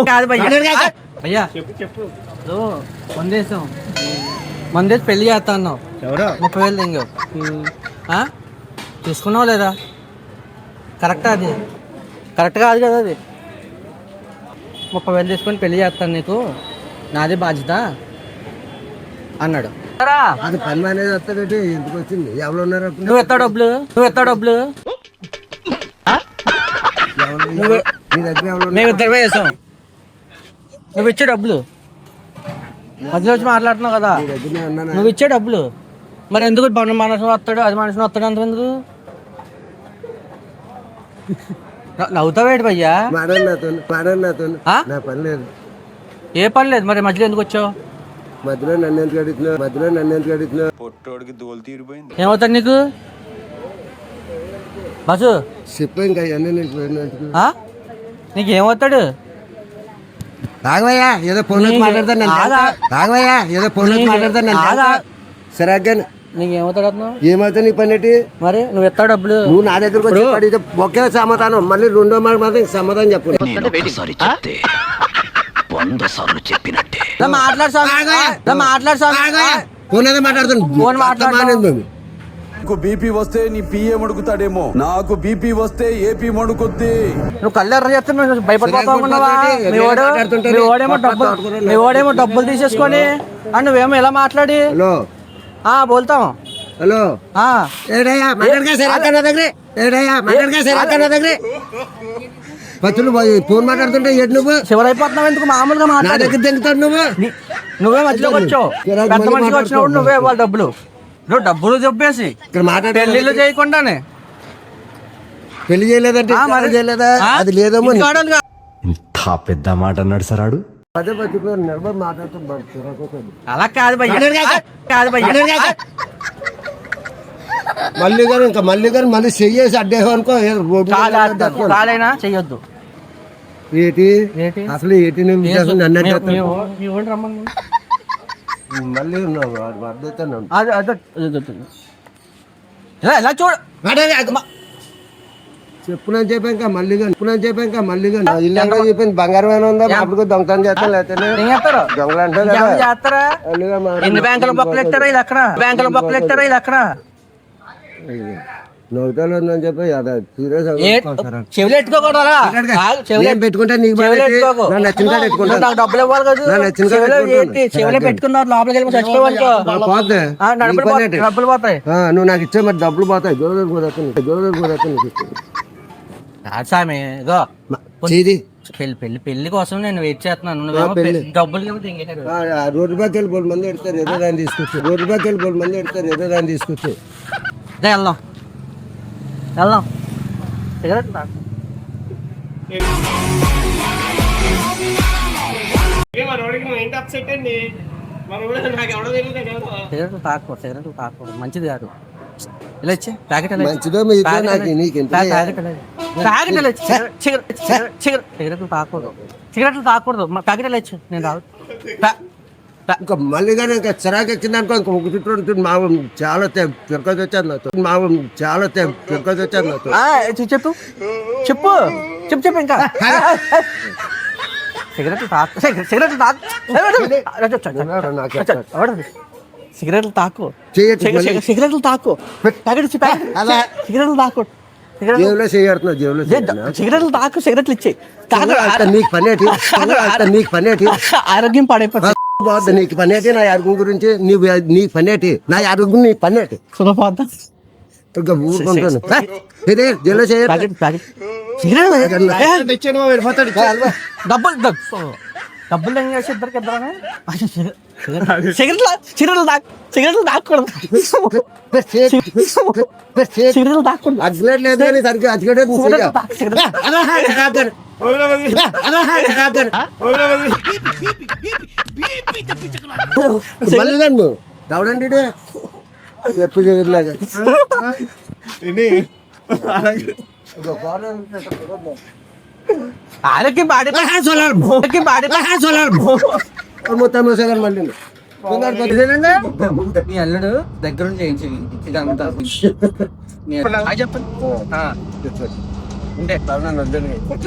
కాదు భయ్యా చెప్పు మందేశం మందేసి పెళ్లి చేస్తా అన్నావు 30,000 తెంగావు తీసుకున్నావు లేదా? కరెక్టా? అది కరెక్ట్ కాదు కదా. అది 30,000 తీసుకొని పెళ్లి చేస్తాను, నీకు నాదే బాధ్యత అన్నాడు. అది పని అనేది వస్తాడంటే ఎందుకు వచ్చింది? ఎవరు ఉన్నారు? నువ్వు ఎత్తా డబ్బులు మేము ఇద్దరు వేసాం. నువ్వు ఇచ్చే డబ్బులు మధ్యలో వచ్చి మాట్లాడుతున్నావు కదా, నువ్వు ఇచ్చే డబ్బులు మరి ఎందుకు? మనిషి వస్తాడు, అది మనిషిని వస్తాడు అంత ఎందుకు నవ్వుతావేంటి భయ్యా? ఏ పని లేదు మరి మధ్యలో ఎందుకు వచ్చావు? మధ్యలో నన్ను ఎందుకు అడుగుతున్నావు? పొట్టోడికి దోలు తీరిపోయింది. ఏమవుతాడు నీకు బస్సు? చెప్పు ఇంకా నీకేమవుతాడు? తాగవయ్యా ఏదో ఫోన్ మాట్లాడతాను సరే అగ్గాను. నీకేమవుతాడు? ఏమవుతా నీ పని ఏంటి మరి నువ్వు ఎత్తావు డబ్బులు, నువ్వు నా దగ్గరకు ఒకే సమాధానం, మళ్ళీ రెండో మాట మాత్రం సమాధానం చెప్పు. నాకు బీపీ వస్తే నీ పిఏ మడుకుతాడేమో, నాకు బీపీ వస్తే ఏపీ మడుకుద్ది. నువ్వు కళ్ళెర్ర చేస్తే భయపడిపోతావున్నావా? మీ ఓడేమో డబ్బులు తీసేసుకొని అని నువ్వేమో ఇలా మాట్లాడి బోల్తాం. హలో పచ్చులు ఫోన్ మాట్లాడుతుంటే నువ్వు శివరైపోతున్నావు ఎందుకు? మామూలుగా మాట్లాడుతాడు నువ్వే మధ్యలోకి వచ్చావు. పెద్ద మనిషికి వచ్చినప్పుడు నువ్వే వాళ్ళ డబ్బులు డబ్బులు చెప్పేసి పెళ్లిళ్ళు చేయకుండానే పెళ్లి చేయలేదంటే అది లేదేమో. ఇంత పెద్ద మాట అన్నాడు సరాడు. అలా కాదు మళ్ళీ గారు ఇంకా మళ్ళీ చెయ్యేసి అడ్డేహో అనుకో. కాలైనా చెయ్యొద్దు. ఏంటి అసలు ఏంటి నన్ను మళ్ళీ చెప్పునని చెప్పాక మళ్ళీ ఇల్లు చెప్పింది బంగారం ఏమైనా ఉందా? అప్పుడు దొంగతనం చేస్తాను లేకపోతే దొంగలు అంటారు. ఎన్ని బ్యాంకుల బొక్కలు ఎత్తారా ఇది అక్కడ? బ్యాంకుల బొక్కలు ఎత్తారా ఇది అక్కడ? నవ్వుతాలు ఉందని చెప్పి చెవులు పెట్టుకుంటే డబ్బులు ఇవ్వాలి కదా. చెవులే పెట్టుకున్నారు, లోపలికి వెళ్ళి చచ్చిపోవాలి. డబ్బులు పోతాయి. నువ్వు నాకు ఇచ్చే మరి డబ్బులు పోతాయి. సామి పెళ్లి కోసం నేను వెయిట్ చేస్తున్నాను. డబ్బులు రోడ్డు బాకి వెళ్ళి 3 మంది ఎడతారు, ఏదో దాన్ని తీసుకొచ్చి వెళ్దాం. సిగరెట్ తాకూడదు, మంచిది కాదు. ఇలా ఇచ్చే ప్యాకెట్ సిగరెట్లు తాకూడదు. ప్యాకెట్ ఇలా ఇచ్చు, నేను తాగు. ఇంకా మళ్ళీ కానీ ఇంకా చిరాకు ఎక్కింది అనుకో. ఇంకా ఒక చుట్టూ మా చాలా తిరగతి వచ్చారు నాతో. చెప్పు ఇంకా సిగరెట్లు తాకు. సిగరెట్లు తాకు. సిగరెట్లు తాకు. సిగరెట్లు తాకు. సిగరెట్లు తాకు. సిగరెట్లు ఇచ్చే నీకు పనేటి ఆరోగ్యం పాడైపోతుంది. నీకు పనేటి నా ఆరోగ్యం గురించి నీ పనేటి నా ఆరోగ్యం నీ పనేటి సులభ డబ్బులు ఏం చేసి ఇద్దరికి ఇద్దరనే సిగరెట్లు తాకూడదు. సిగరెట్లు తాకూడదు. అగ్గిలేట్ లేదు కానీ సరిగ్గా అగ్గిలేట్ మళ్ళీ నన్ను దవడండి ఎప్పుడు చేయలేగా ఆరోగ్యం మొత్తం మళ్ళీ నీ అల్లుడు దగ్గర చేయించి ఇదంతా చెప్పండి.